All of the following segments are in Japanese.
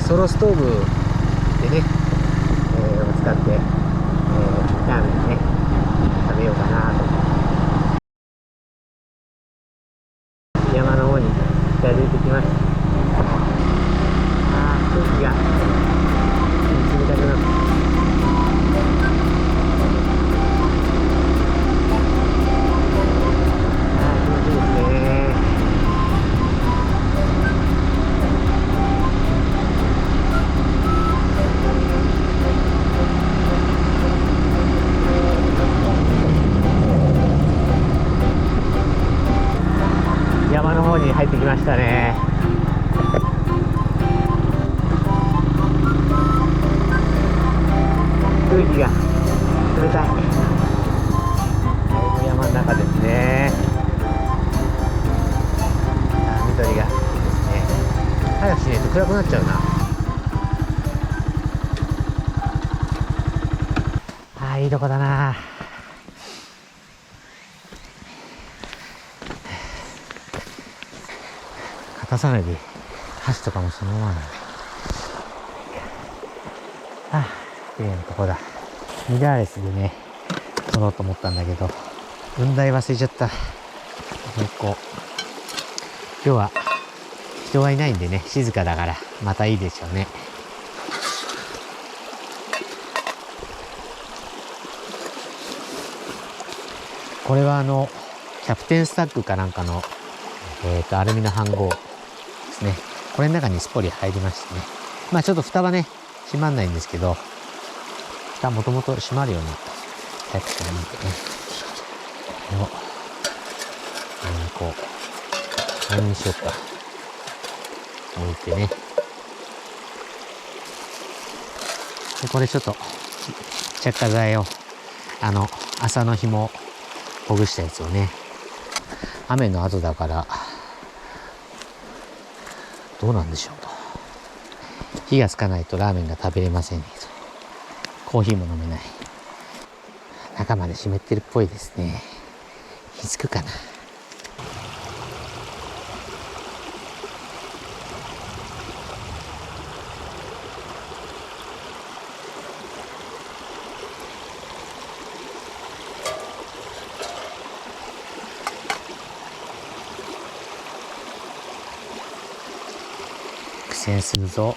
ソロストーブでね、を使って、ラーメンね食べようかなと。山の方に近づいてきました。空気が冷たくなって、気持ちいいですね。山の方に入ってきましたね。空気が冷たい。山の中ですね。緑がいいですね。早くしないと暗くなっちゃうな。いいとこだな。片さないで箸とかもそのままだね。綺麗なとこだ。ミラーレスでね撮ろうと思ったんだけど雲台忘れちゃった。今日は人がいないんでね、静かだからまたいいでしょうね。これはキャプテンスタックかなんかのアルミの飯盒ですね。これの中にすっぽり入りましてね。まあちょっと蓋はね閉まんないんですけど、蓋もともと閉まるようなタイプじゃないんでね、これを何にしようか置いてね。でこれちょっと着火剤を麻の紐ほぐしたやつをね、雨の後だからどうなんでしょうと。火がつかないとラーメンが食べれませんねと。コーヒーも飲めない。中まで湿ってるっぽいですね。火つくかな。苦戦するぞ。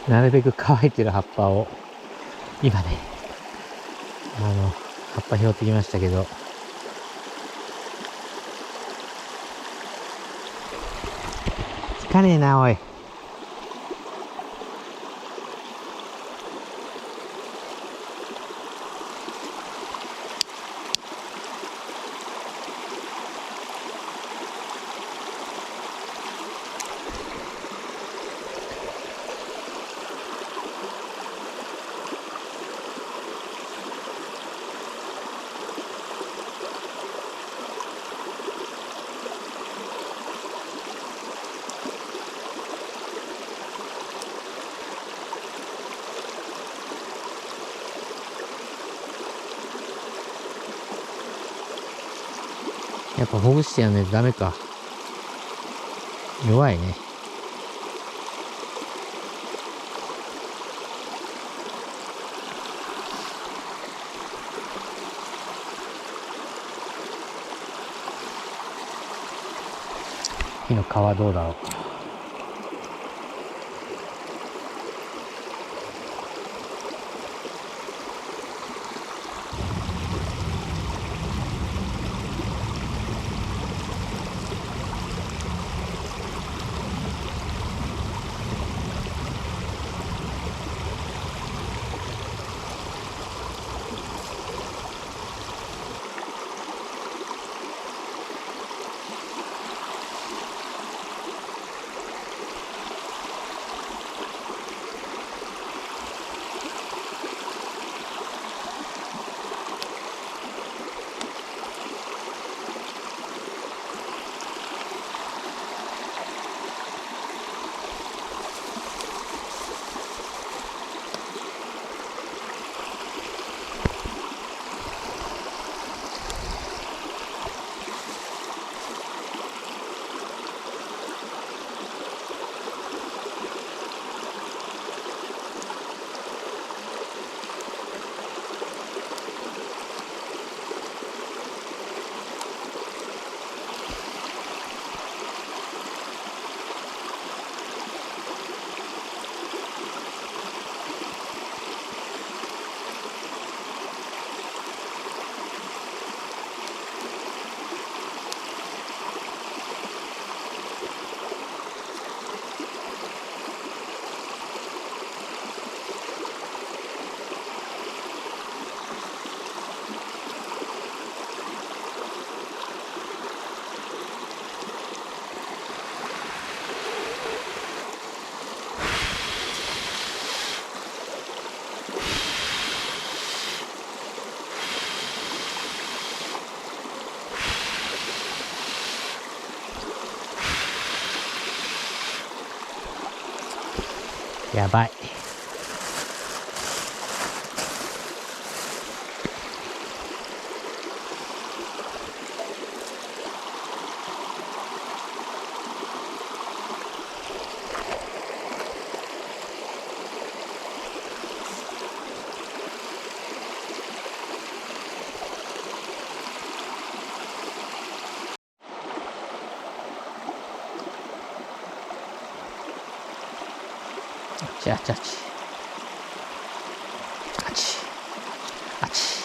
なるべく乾いてる葉っぱを今ね葉っぱ拾ってきましたけど、つかねえなおい。やっぱほぐしてやんないとダメか。弱いね。火の皮どうだろう。やばい。あちあちあち。あち。あち。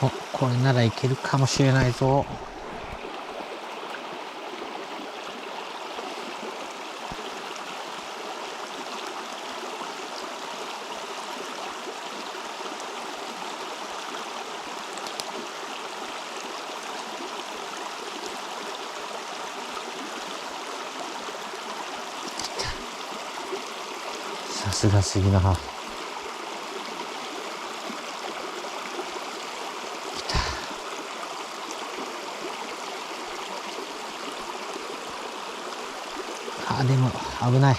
お、これならいけるかもしれないぞ。さすが杉の葉。来た。あ、でも危ない。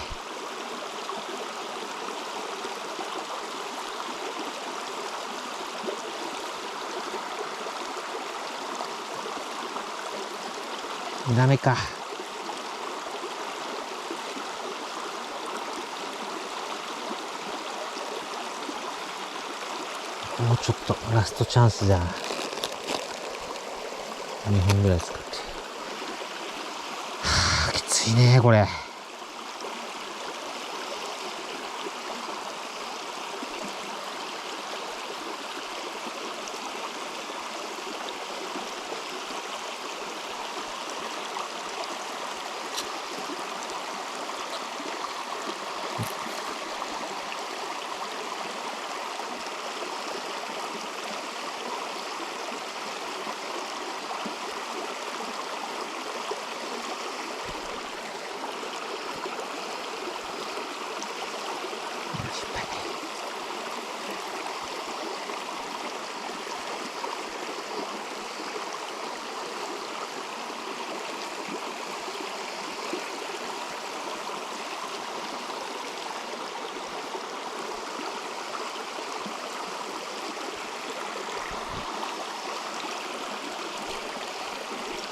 ダメか。もうちょっとラストチャンスじゃん。2本ぐらい使って。はあ、きついねこれ。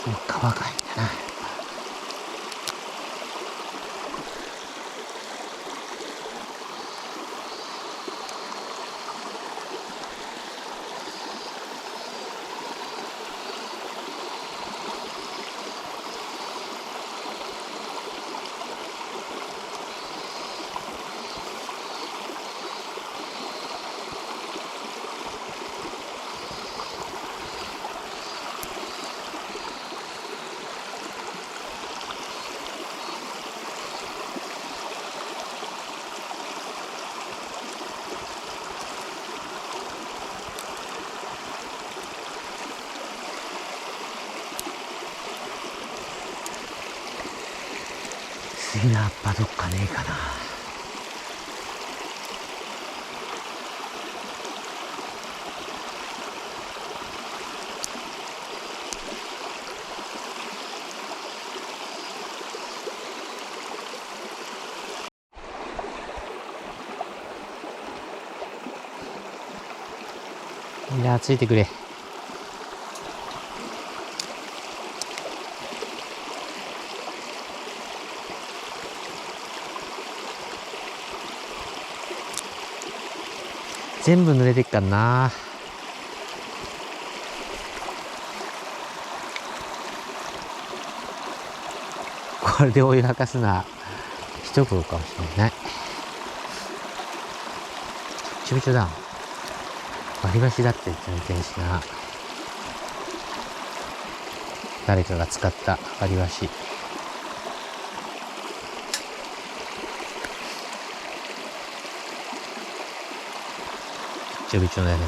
皮がいいんだな。次の葉っぱどっかねえかな。いや、ついてくれ。全部濡れてっからな。これでお湯沸かすのは一苦労かもしれない。びちょびちょだ。割り箸だって全然しな。誰かが使った割り箸。びちょびちょだよね。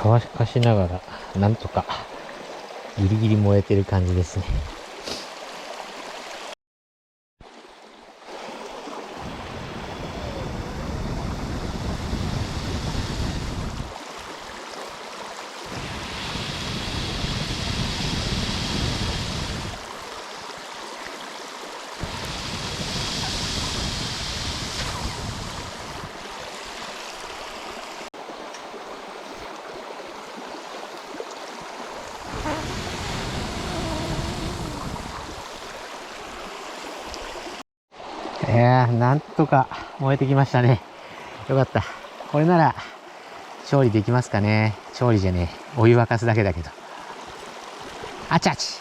乾かしながらなんとかギリギリ燃えてる感じですね。なんとか燃えてきましたね。よかった。これなら調理できますかね。調理じゃねえ。お湯沸かすだけだけど。あちあち。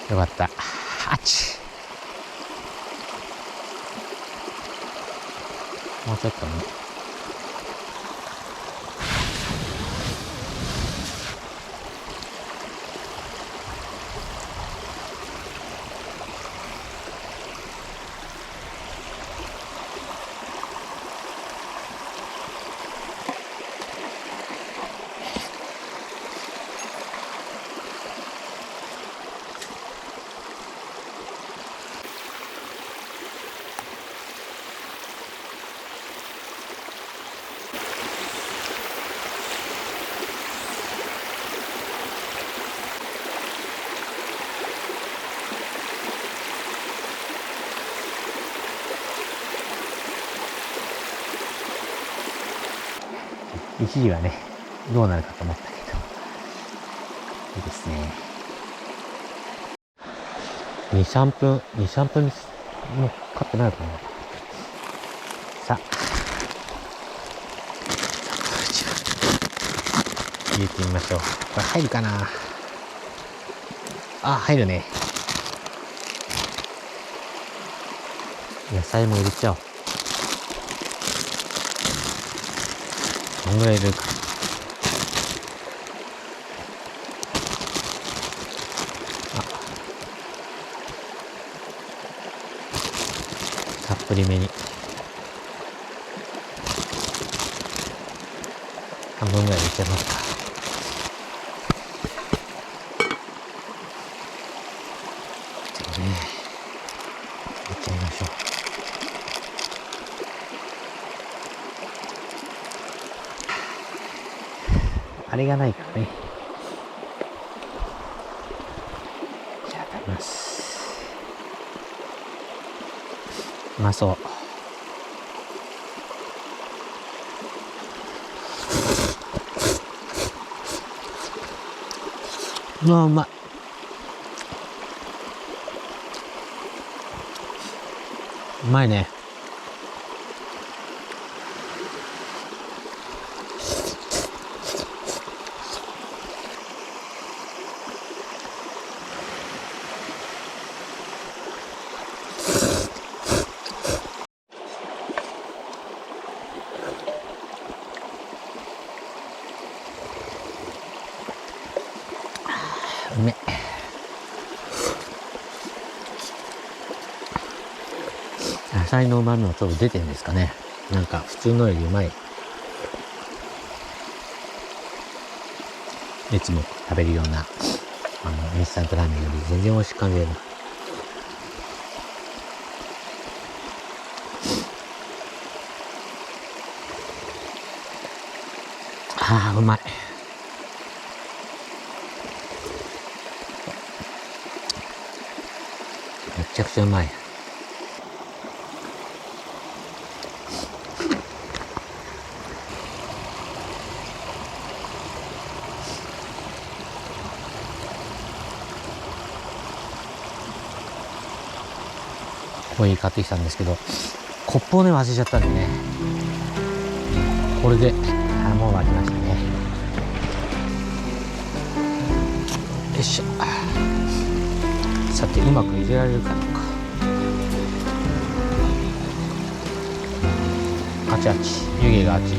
よかった。あち。もうちょっとね。一時はね、どうなるかと思ったけど。いいですね。2、3分もかかってないかな。さあ。入れてみましょう。これ入るかな。あ、入るね。野菜も入れちゃおう。こんぐらい入れるか。たっぷりめに。半分ぐらい入れちゃいますか。入れちゃいましょう。あれがないからね。じゃあ食べます。うまそう。うまい。うまいね。うめ。野菜の旨味もちょっと出てるんですかね。なんか普通のよりうまい。いつも食べるようなインスタントラーメンより全然美味しく感じるな。ああ、うまい。めちゃくちゃうまい。コーヒー買ってきたんですけど、コップをね忘れちゃったんでね。これでもう沸きましたね。よいしょ。さてうまく入れられるかどうか。あちあち、湯気があち。十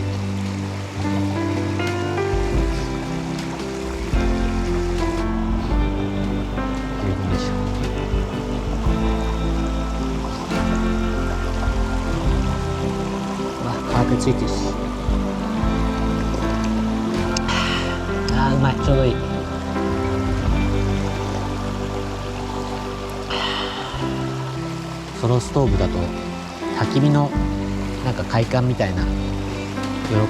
分でしょう。カーペついてるし。あーうまい、ちょうどいい。ソロストーブだと焚き火のなんか快感みたいな喜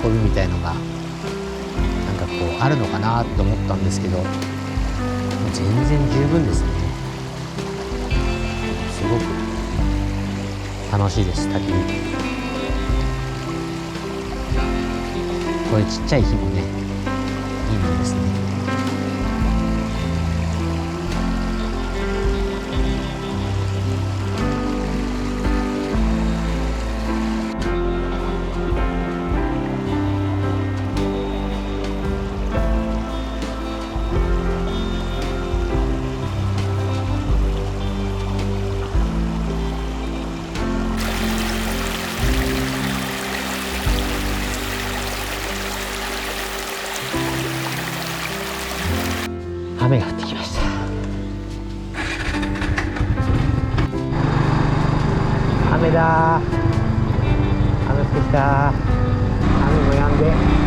びみたいのがなんかこうあるのかなと思ったんですけど、全然十分ですね。すごく楽しいです、焚き火。これちっちゃい火もね、いいもんですね。雨が降ってきました。雨だー。雨降ってきたー。雨も止んで